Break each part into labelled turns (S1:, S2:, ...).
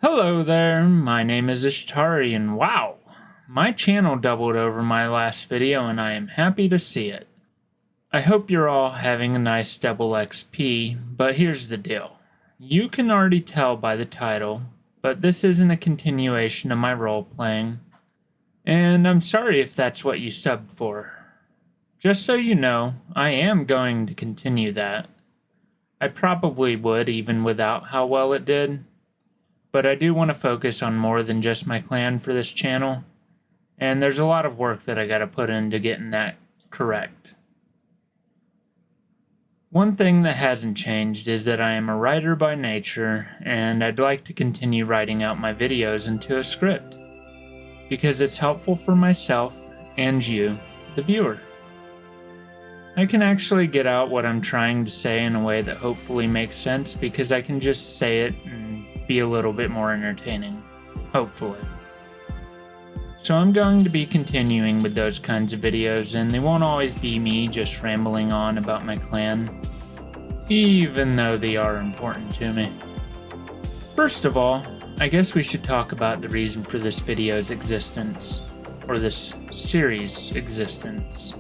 S1: Hello there, my name is Ishtari, and wow, my channel doubled over my last video and I am happy to see it. I hope you're all having a nice double XP, but here's the deal. You can already tell by the title, but this isn't a continuation of my role-playing, and I'm sorry if that's what you subbed for. Just so you know, I am going to continue that. I probably would even without how well it did. But I do want to focus on more than just my clan for this channel, and there's a lot of work that I gotta put into getting that correct. One thing that hasn't changed is that I am a writer by nature, and I'd like to continue writing out my videos into a script, because it's helpful for myself and you, the viewer. I can actually get out what I'm trying to say in a way that hopefully makes sense because I can just say it and be a little bit more entertaining, hopefully. So I'm going to be continuing with those kinds of videos, and they won't always be me just rambling on about my clan, even though they are important to me. First of all, I guess we should talk about the reason for this video's existence, or this series' existence.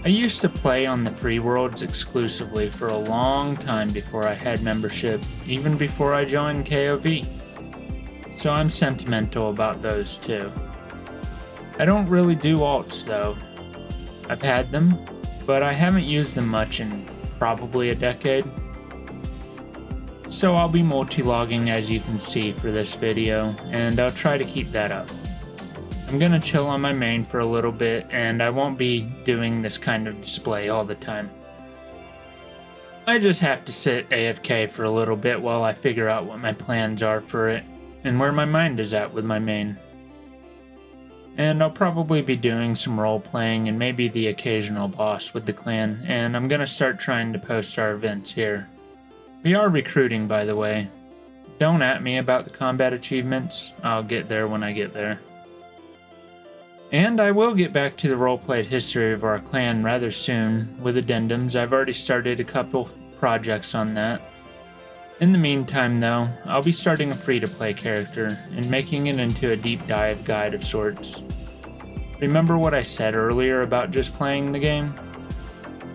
S1: I used to play on the free worlds exclusively for a long time before I had membership, even before I joined KOV. So I'm sentimental about those too. I don't really do alts though. I've had them, but I haven't used them much in probably a decade. So I'll be multi-logging as you can see for this video, and I'll try to keep that up. I'm gonna chill on my main for a little bit, and I won't be doing this kind of display all the time. I just have to sit AFK for a little bit while I figure out what my plans are for it, and where my mind is at with my main. And I'll probably be doing some role-playing and maybe the occasional boss with the clan, and I'm gonna start trying to post our events here. We are recruiting, by the way. Don't at me about the combat achievements, I'll get there when I get there. And I will get back to the role-played history of our clan rather soon, with addendums. I've already started a couple projects on that. In the meantime though, I'll be starting a free-to-play character, and making it into a deep dive guide of sorts. Remember what I said earlier about just playing the game?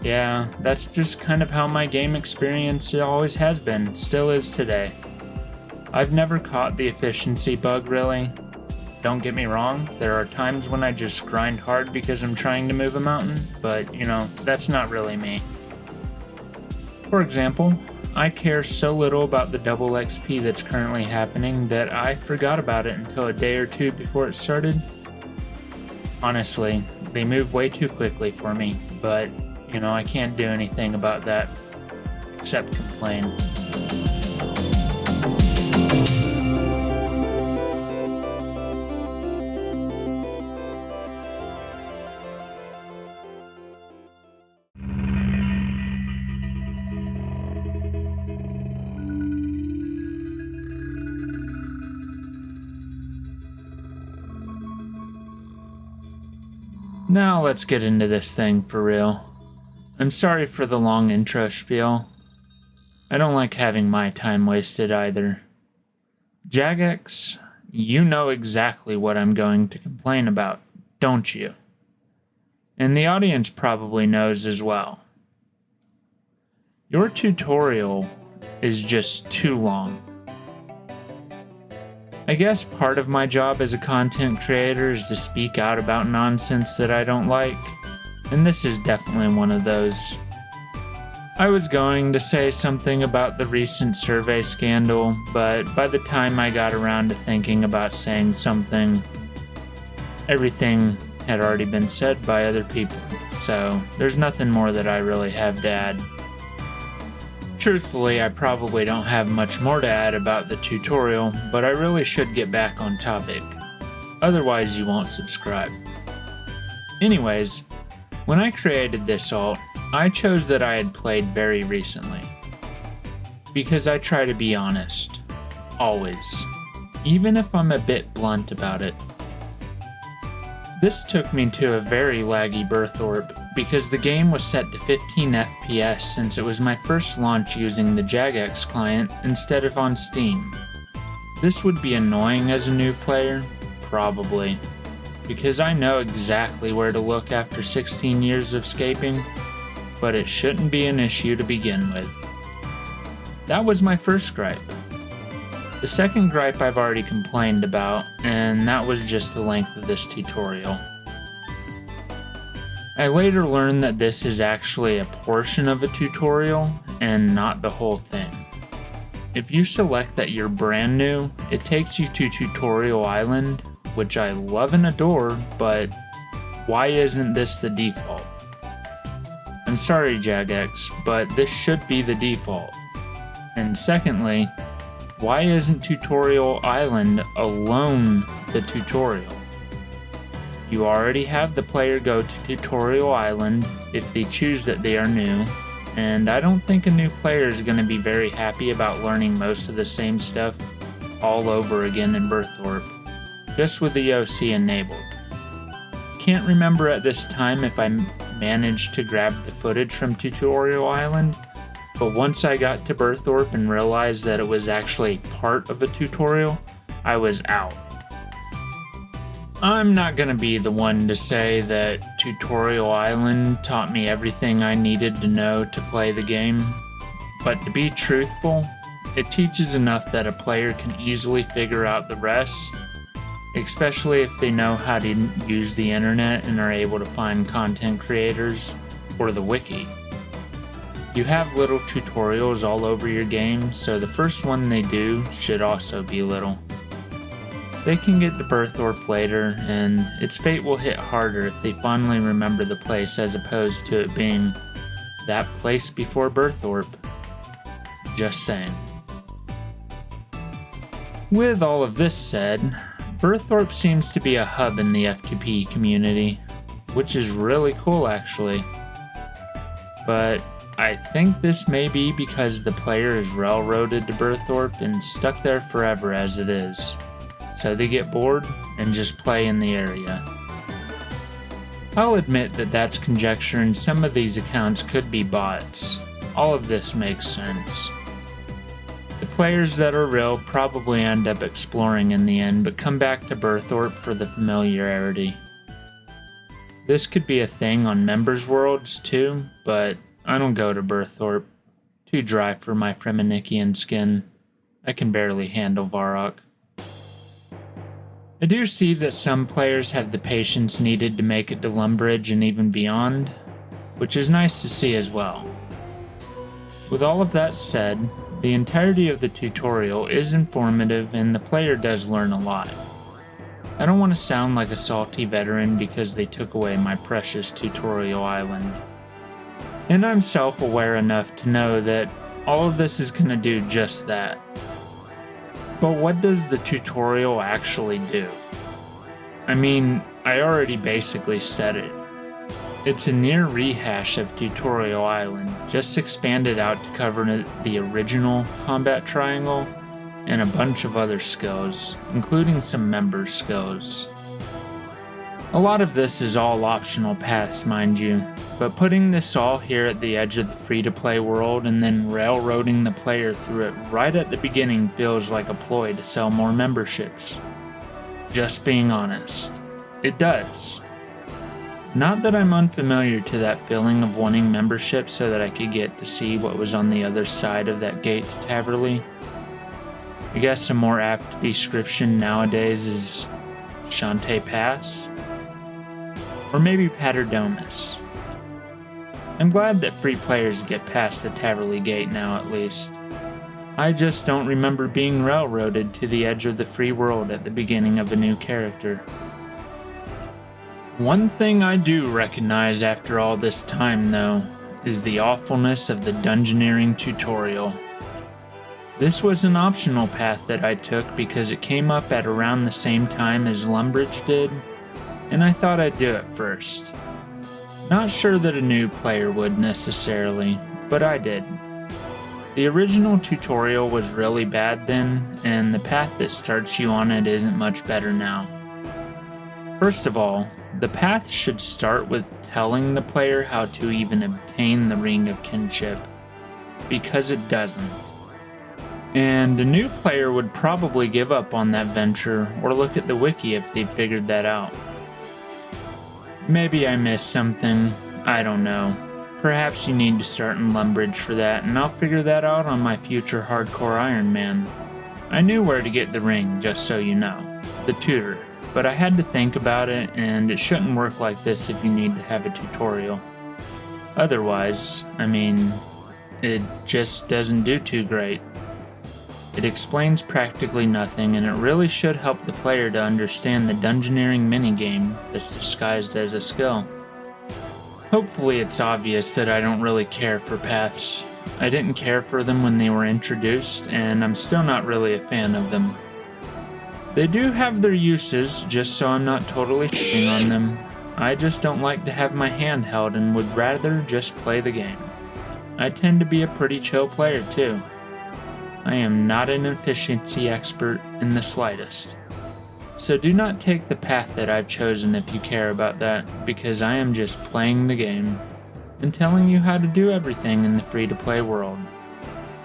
S1: Yeah, that's just kind of how my game experience always has been, still is today. I've never caught the efficiency bug really. Don't get me wrong, there are times when I just grind hard because I'm trying to move a mountain, but, you know, that's not really me. For example, I care so little about the double XP that's currently happening that I forgot about it until a day or two before it started. Honestly, they move way too quickly for me, but, you know, I can't do anything about that, except complain. Now let's get into this thing for real. I'm sorry for the long intro spiel. I don't like having my time wasted either. Jagex, you know exactly what I'm going to complain about, don't you? And the audience probably knows as well. Your tutorial is just too long. I guess part of my job as a content creator is to speak out about nonsense that I don't like, and this is definitely one of those. I was going to say something about the recent survey scandal, but by the time I got around to thinking about saying something, everything had already been said by other people, so there's nothing more that I really have to add. Truthfully, I probably don't have much more to add about the tutorial, but I really should get back on topic. Otherwise, you won't subscribe. Anyways, when I created this alt, I chose that I had played very recently. Because I try to be honest. Always. Even if I'm a bit blunt about it. This took me to a very laggy birth orb, because the game was set to 15 FPS since it was my first launch using the Jagex client instead of on Steam. This would be annoying as a new player, probably, because I know exactly where to look after 16 years of scaping, but it shouldn't be an issue to begin with. That was my first gripe. The second gripe I've already complained about, and that was just the length of this tutorial. I later learned that this is actually a portion of a tutorial and not the whole thing. If you select that you're brand new, it takes you to Tutorial Island, which I love and adore, but why isn't this the default? I'm sorry, Jagex, but this should be the default. And secondly, why isn't Tutorial Island alone the tutorial? You already have the player go to Tutorial Island if they choose that they are new, and I don't think a new player is going to be very happy about learning most of the same stuff all over again in Berthorpe, just with the OC enabled. Can't remember at this time if I managed to grab the footage from Tutorial Island, but once I got to Berthorpe and realized that it was actually part of a tutorial, I was out. I'm not gonna be the one to say that Tutorial Island taught me everything I needed to know to play the game, but to be truthful, it teaches enough that a player can easily figure out the rest, especially if they know how to use the internet and are able to find content creators or the wiki. You have little tutorials all over your game, so the first one they do should also be little. They can get to Berthorpe later, and its fate will hit harder if they finally remember the place as opposed to it being that place before Berthorpe. Just saying. With all of this said, Berthorpe seems to be a hub in the F2P community, which is really cool actually. But I think this may be because the player is railroaded to Berthorpe and stuck there forever as it is. So they get bored and just play in the area. I'll admit that that's conjecture and some of these accounts could be bots. All of this makes sense. The players that are real probably end up exploring in the end, but come back to Berthorpe for the familiarity. This could be a thing on members' worlds too, but I don't go to Berthorpe. Too dry for my Fremenikian skin. I can barely handle Varrock. I do see that some players have the patience needed to make it to Lumbridge and even beyond, which is nice to see as well. With all of that said, the entirety of the tutorial is informative and the player does learn a lot. I don't want to sound like a salty veteran because they took away my precious Tutorial Island. And I'm self-aware enough to know that all of this is going to do just that. But what does the tutorial actually do? I mean, I already basically said it. It's a near rehash of Tutorial Island, just expanded out to cover the original combat triangle and a bunch of other skills, including some member skills. A lot of this is all optional paths, mind you, but putting this all here at the edge of the free-to-play world and then railroading the player through it right at the beginning feels like a ploy to sell more memberships. Just being honest. It does. Not that I'm unfamiliar to that feeling of wanting membership so that I could get to see what was on the other side of that gate to Taverley. I guess a more apt description nowadays is Shantae Pass? Or maybe Paterdomus. I'm glad that free players get past the Taverley Gate now at least. I just don't remember being railroaded to the edge of the free world at the beginning of a new character. One thing I do recognize after all this time though, is the awfulness of the dungeoneering tutorial. This was an optional path that I took because it came up at around the same time as Lumbridge did, and I thought I'd do it first. Not sure that a new player would necessarily, but I did. The original tutorial was really bad then, and the path that starts you on it isn't much better now. First of all, the path should start with telling the player how to even obtain the Ring of Kinship, because it doesn't. And a new player would probably give up on that venture or look at the wiki if they figured that out. Maybe I missed something, I don't know. Perhaps you need to start in Lumbridge for that, and I'll figure that out on my future hardcore Iron Man. I knew where to get the ring, just so you know. The tutor. But I had to think about it, and it shouldn't work like this if you need to have a tutorial. Otherwise, it just doesn't do too great. It explains practically nothing, and it really should help the player to understand the dungeoneering minigame that's disguised as a skill. Hopefully it's obvious that I don't really care for paths. I didn't care for them when they were introduced, and I'm still not really a fan of them. They do have their uses, just so I'm not totally shitting on them. I just don't like to have my hand held and would rather just play the game. I tend to be a pretty chill player too. I am not an efficiency expert in the slightest. So do not take the path that I've chosen if you care about that, because I am just playing the game and telling you how to do everything in the free-to-play world,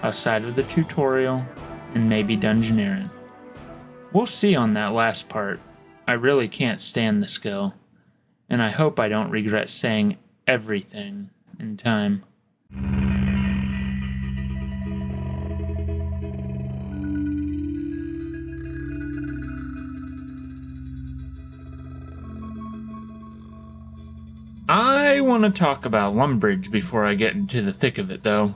S1: outside of the tutorial and maybe dungeoneering. We'll see on that last part. I really can't stand the skill, and I hope I don't regret saying everything in time. I want to talk about Lumbridge before I get into the thick of it, though.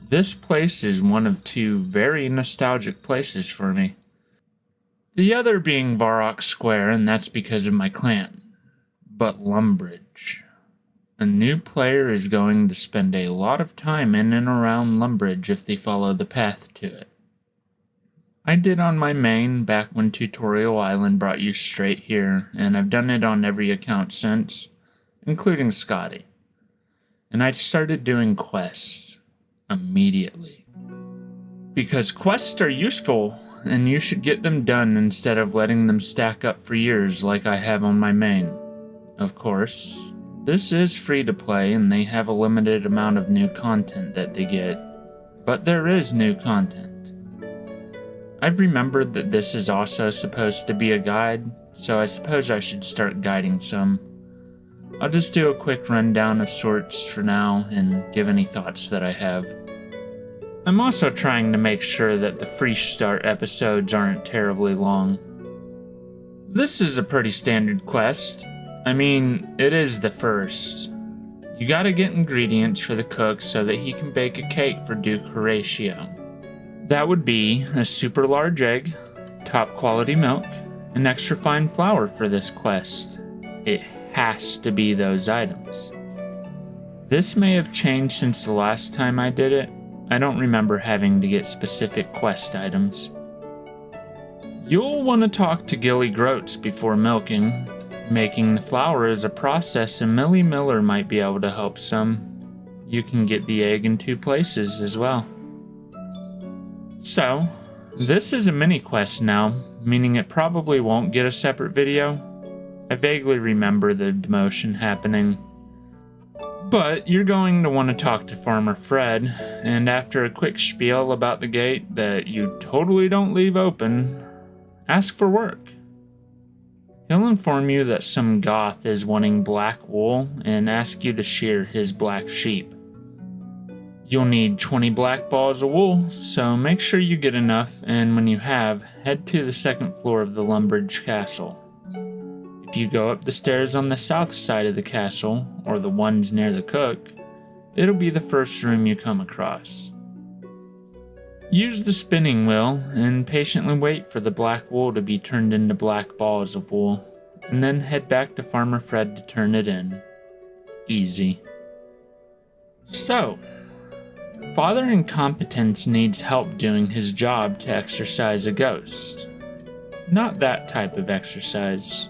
S1: This place is one of two very nostalgic places for me. The other being Varrock Square, and that's because of my clan. But Lumbridge. A new player is going to spend a lot of time in and around Lumbridge if they follow the path to it. I did on my main back when Tutorial Island brought you straight here, and I've done it on every account since, including Scotty. And I started doing quests immediately. Because quests are useful, and you should get them done instead of letting them stack up for years like I have on my main. Of course, this is free to play and they have a limited amount of new content that they get, but there is new content. I've remembered that this is also supposed to be a guide, so I suppose I should start guiding some. I'll just do a quick rundown of sorts for now and give any thoughts that I have. I'm also trying to make sure that the Freesh start episodes aren't terribly long. This is a pretty standard quest. It is the first. You gotta get ingredients for the cook so that he can bake a cake for Duke Horatio. That would be a super large egg, top quality milk, and extra fine flour for this quest. It has to be those items. This may have changed since the last time I did it. I don't remember having to get specific quest items. You'll want to talk to Gilly Groats before milking. Making the flour is a process and Millie Miller might be able to help some. You can get the egg in 2 places as well. So, this is a mini quest now, meaning it probably won't get a separate video. I vaguely remember the demotion happening. But you're going to want to talk to Farmer Fred, and after a quick spiel about the gate that you totally don't leave open, ask for work. He'll inform you that some goth is wanting black wool and ask you to shear his black sheep. You'll need 20 black balls of wool, so make sure you get enough, and when you have, head to the 2nd floor of the Lumbridge Castle. If you go up the stairs on the south side of the castle, or the ones near the cook, it'll be the first room you come across. Use the spinning wheel and patiently wait for the black wool to be turned into black balls of wool, and then head back to Farmer Fred to turn it in. Easy. So, Father Incompetence needs help doing his job to exorcise a ghost. Not that type of exercise.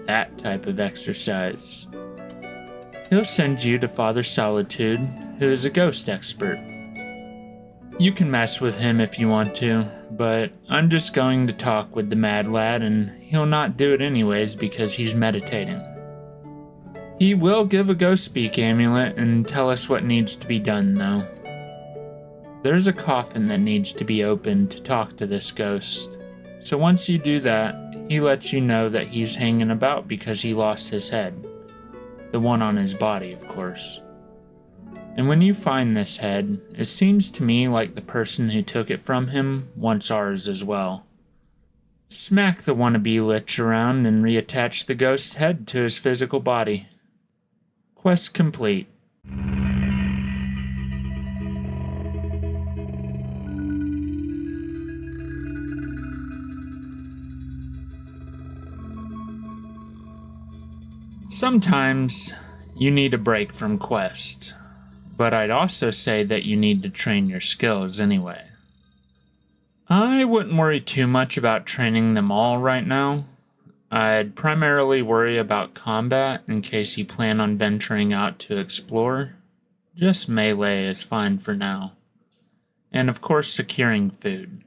S1: That type of exercise. He'll send you to Father Solitude, who is a ghost expert. You can mess with him if you want to, but I'm just going to talk with the mad lad and he'll not do it anyways because he's meditating. He will give a ghost speak amulet and tell us what needs to be done though. there's a coffin that needs to be opened to talk to this ghost. So once you do that, he lets you know that he's hanging about because he lost his head. The one on his body, of course. And when you find this head, it seems to me like the person who took it from him wants ours as well. Smack the wannabe lich around and reattach the ghost head to his physical body. Quest complete. Sometimes you need a break from quest, but I'd also say that you need to train your skills anyway. I wouldn't worry too much about training them all right now. I'd primarily worry about combat in case you plan on venturing out to explore. Just melee is fine for now. And of course securing food.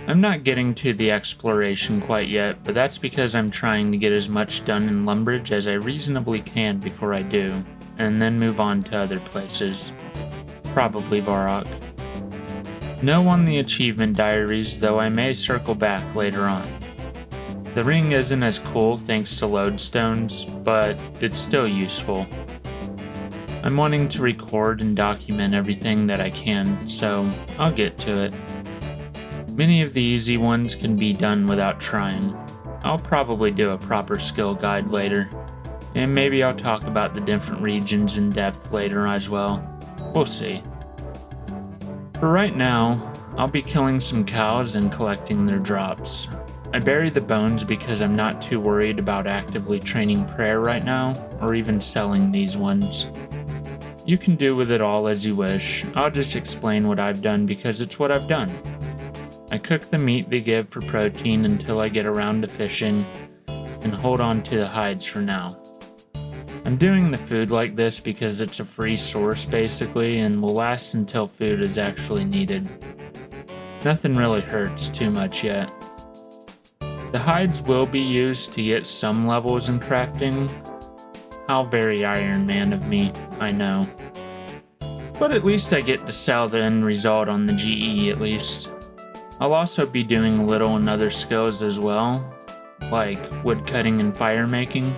S1: I'm not getting to the exploration quite yet, but that's because I'm trying to get as much done in Lumbridge as I reasonably can before I do, and then move on to other places. Probably Varrock. No on the achievement diaries, though I may circle back later on. The ring isn't as cool thanks to lodestones, but it's still useful. I'm wanting to record and document everything that I can, so I'll get to it. Many of the easy ones can be done without trying. I'll probably do a proper skill guide later, and maybe I'll talk about the different regions in depth later as well. We'll see. For right now, I'll be killing some cows and collecting their drops. I bury the bones because I'm not too worried about actively training prayer right now, or even selling these ones. You can do with it all as you wish. I'll just explain what I've done because it's what I've done. I cook the meat they give for protein until I get around to fishing, and hold on to the hides for now. I'm doing the food like this because it's a free source basically, and will last until food is actually needed. Nothing really hurts too much yet. The hides will be used to get some levels in crafting. How very Iron Man of me, I know. But at least I get to sell the end result on the GE at least. I'll also be doing a little in other skills as well, like woodcutting and fire making,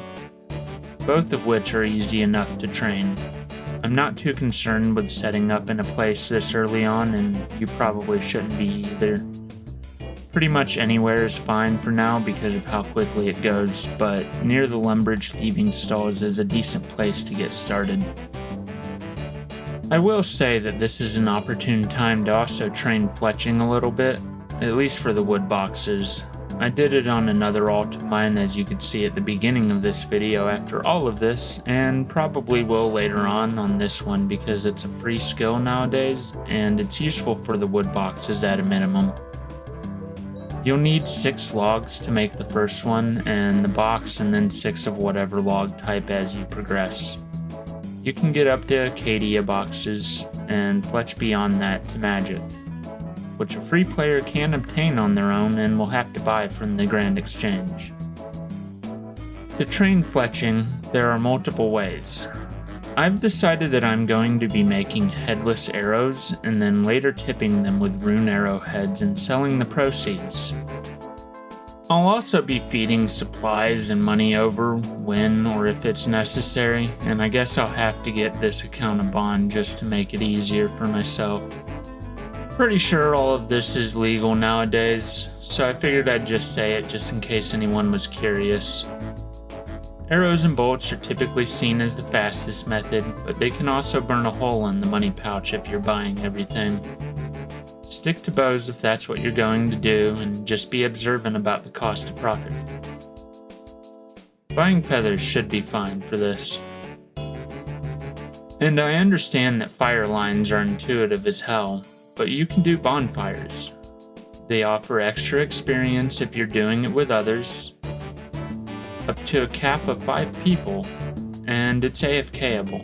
S1: both of which are easy enough to train. I'm not too concerned with setting up in a place this early on, and you probably shouldn't be either. Pretty much anywhere is fine for now because of how quickly it goes, but near the Lumbridge thieving stalls is a decent place to get started. I will say that this is an opportune time to also train fletching a little bit, at least for the wood boxes. I did it on another alt of mine, as you could see at the beginning of this video after all of this, and probably will later on this one because it's a free skill nowadays, and it's useful for the wood boxes at a minimum. You'll need 6 logs to make the first one, and the box, and then 6 of whatever log type as you progress. You can get up to Acadia boxes, and fletch beyond that to magic, which a free player can obtain on their own and will have to buy from the Grand Exchange. To train fletching, there are multiple ways. I've decided that I'm going to be making headless arrows and then later tipping them with rune arrowheads and selling the proceeds. I'll also be feeding supplies and money over when or if it's necessary, and I guess I'll have to get this account a bond just to make it easier for myself. Pretty sure all of this is legal nowadays, so I figured I'd just say it just in case anyone was curious. Arrows and bolts are typically seen as the fastest method, but they can also burn a hole in the money pouch if you're buying everything. Stick to bows if that's what you're going to do, and just be observant about the cost to profit. Buying feathers should be fine for this. And I understand that fire lines are intuitive as hell, but you can do bonfires. They offer extra experience if you're doing it with others, up to a cap of 5 people, and it's AFK-able.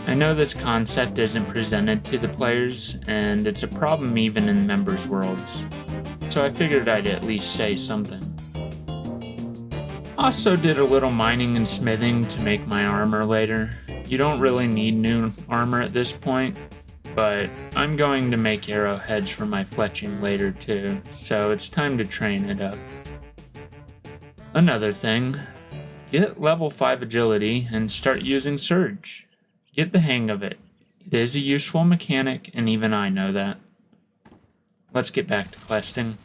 S1: I know this concept isn't presented to the players, and it's a problem even in members' worlds, so I figured I'd at least say something. Also did a little mining and smithing to make my armor later. You don't really need new armor at this point, but I'm going to make arrowheads for my fletching later too, so it's time to train it up. Another thing, get level 5 agility and start using Surge. Get the hang of it. It is a useful mechanic, and even I know that. Let's get back to questing.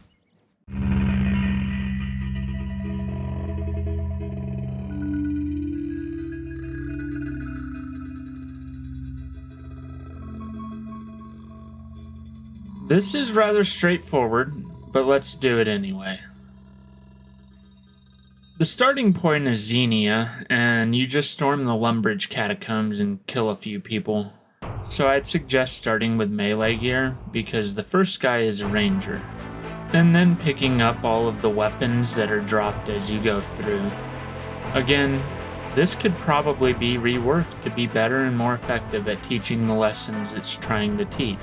S1: This is rather straightforward, but let's do it anyway. The starting point is Xenia, and you just storm the Lumbridge catacombs and kill a few people. So I'd suggest starting with melee gear, because the first guy is a ranger, and then picking up all of the weapons that are dropped as you go through. Again, this could probably be reworked to be better and more effective at teaching the lessons it's trying to teach,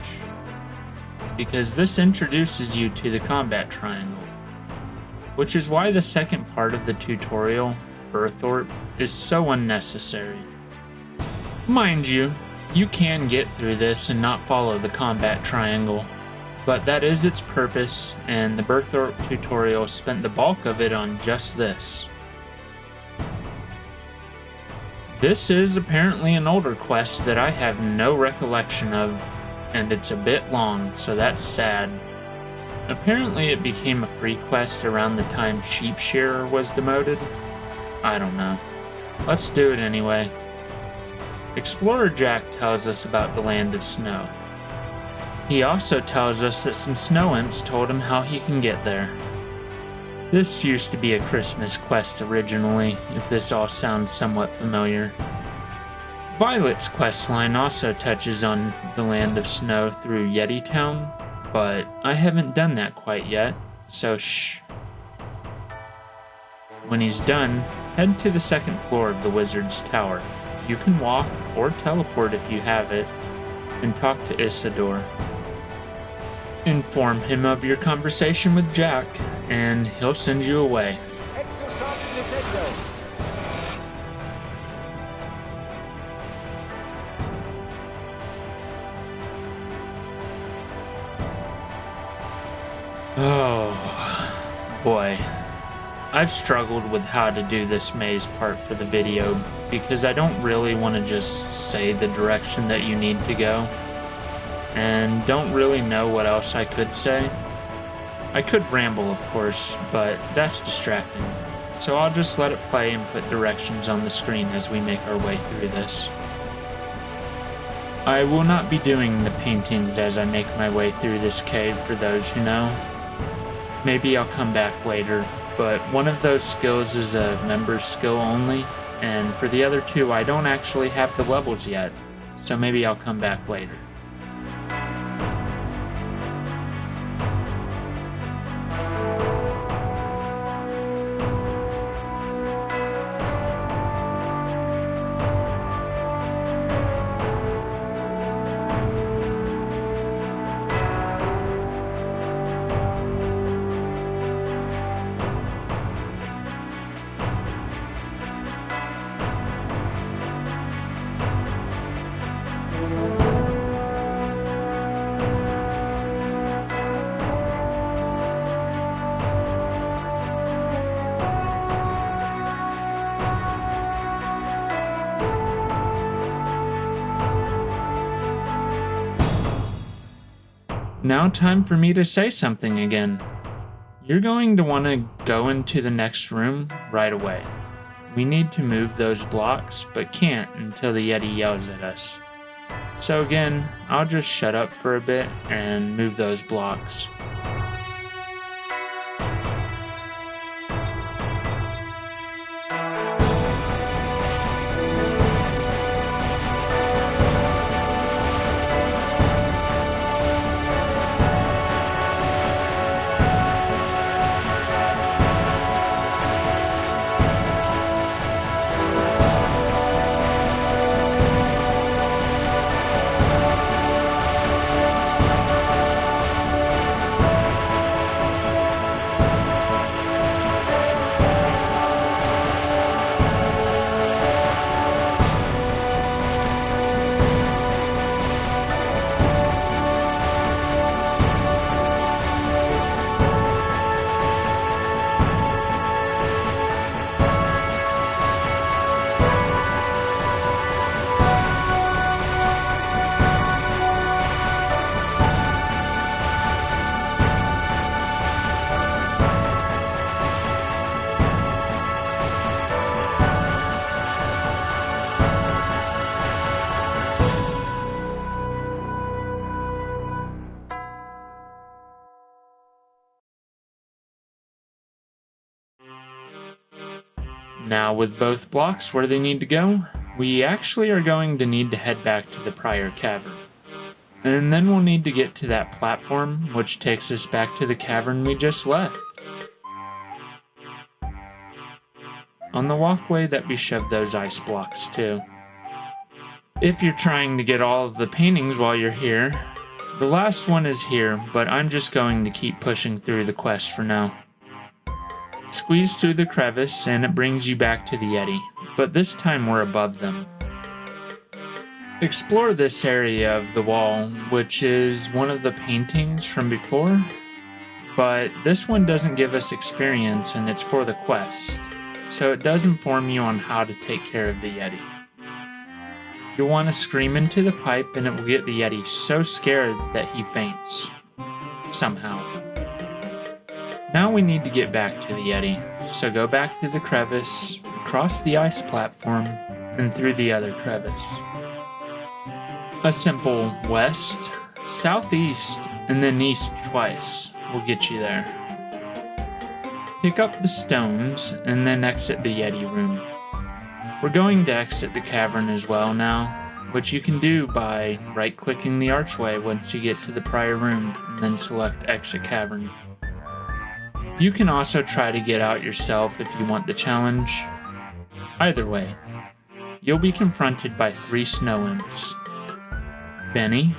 S1: because this introduces you to the combat triangle, which is why the second part of the tutorial, Birthorpe, is so unnecessary. Mind you, you can get through this and not follow the combat triangle, but that is its purpose, and the Birthorpe tutorial spent the bulk of it on just this. This is apparently an older quest that I have no recollection of, and it's a bit long, so that's sad. Apparently it became a free quest around the time Shearer was demoted. I don't know. Let's do it anyway. Explorer Jack tells us about the Land of Snow. He also tells us that some snow imps told him how he can get there. This used to be a Christmas quest originally, if this all sounds somewhat familiar. Violet's questline also touches on the Land of Snow through Yeti Town, but I haven't done that quite yet, so shh. When he's done, head to the second floor of the Wizard's Tower. You can walk or teleport if you have it, and talk to Isidore. Inform him of your conversation with Jack, and he'll send you away. Oh, boy. I've struggled with how to do this maze part for the video because I don't really want to just say the direction that you need to go, and don't really know what else I could say. I could ramble, of course, but that's distracting, so I'll just let it play and put directions on the screen as we make our way through this. I will not be doing the paintings as I make my way through this cave for those who know. Maybe I'll come back later, but one of those skills is a member's skill only, and for the other two I don't actually have the levels yet, so maybe I'll come back later. Now time for me to say something again. You're going to want to go into the next room right away. We need to move those blocks, but can't until the Yeti yells at us. So again, I'll just shut up for a bit and move those blocks. Now with both blocks where they need to go, we actually are going to need to head back to the prior cavern. And then we'll need to get to that platform, which takes us back to the cavern we just left. On the walkway that we shoved those ice blocks to. If you're trying to get all of the paintings while you're here, the last one is here, but I'm just going to keep pushing through the quest for now. Squeeze through the crevice and it brings you back to the Yeti, but this time we're above them. Explore this area of the wall, which is one of the paintings from before, but this one doesn't give us experience and it's for the quest, so it does inform you on how to take care of the Yeti. You'll want to scream into the pipe and it will get the Yeti so scared that he faints. Somehow. Now we need to get back to the Yeti, so go back through the crevice, across the ice platform, and through the other crevice. A simple west, southeast, and then east twice will get you there. Pick up the stones, and then exit the Yeti room. We're going to exit the cavern as well now, which you can do by right-clicking the archway once you get to the prior room, and then select Exit Cavern. You can also try to get out yourself if you want the challenge. Either way, you'll be confronted by 3 snow imps. Benny,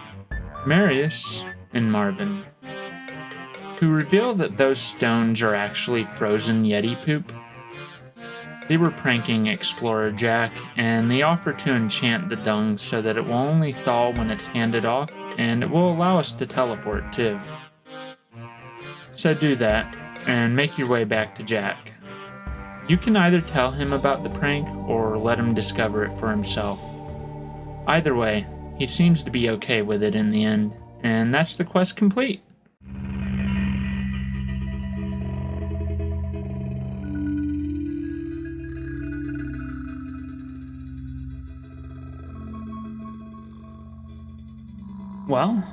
S1: Marius, and Marvin, who reveal that those stones are actually frozen Yeti poop. They were pranking Explorer Jack, and they offer to enchant the dung so that it will only thaw when it's handed off, and it will allow us to teleport too. So do that, and make your way back to Jack. You can either tell him about the prank, or let him discover it for himself. Either way, he seems to be okay with it in the end, and that's the quest complete. Well,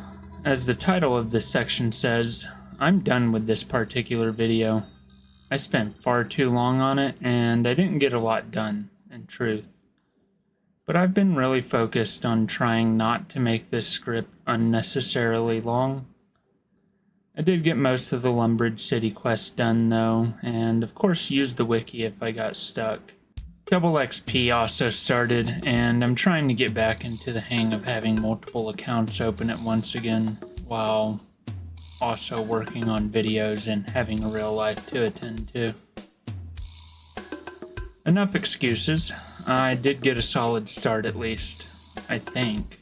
S1: as the title of this section says, I'm done with this particular video. I spent far too long on it, and I didn't get a lot done, in truth. But I've been really focused on trying not to make this script unnecessarily long. I did get most of the Lumbridge City quest done though, and of course used the wiki if I got stuck. Double XP also started, and I'm trying to get back into the hang of having multiple accounts open at once again, while also working on videos and having a real life to attend to. Enough excuses. I did get a solid start at least, I think.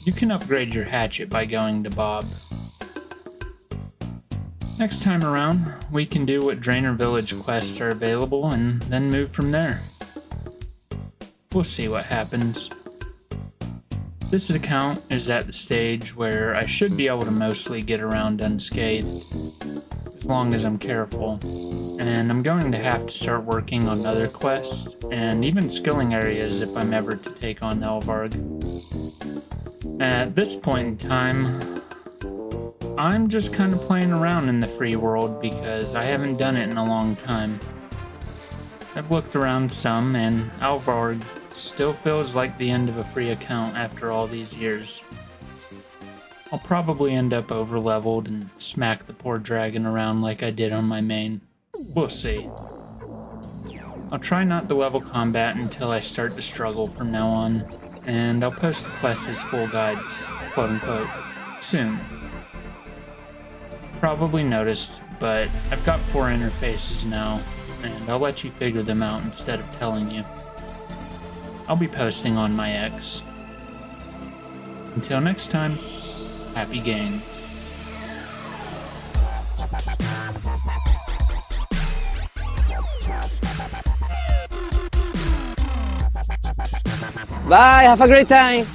S1: You can upgrade your hatchet by going to Bob. Next time around, we can do what Drainer Village quests are available and then move from there. We'll see what happens. This account is at the stage where I should be able to mostly get around unscathed, as long as I'm careful, and I'm going to have to start working on other quests, and even skilling areas if I'm ever to take on Elvarg. At this point in time, I'm just kind of playing around in the free world because I haven't done it in a long time. I've looked around some, and Elvarg still feels like the end of a free account after all these years. I'll probably end up over-leveled and smack the poor dragon around like I did on my main. We'll see. I'll try not to level combat until I start to struggle from now on, and I'll post the quests as full guides, quote-unquote, soon. Probably noticed, but I've got 4 interfaces now, and I'll let you figure them out instead of telling you. I'll be posting on my X. Until next time, happy game.
S2: Bye, have a great time.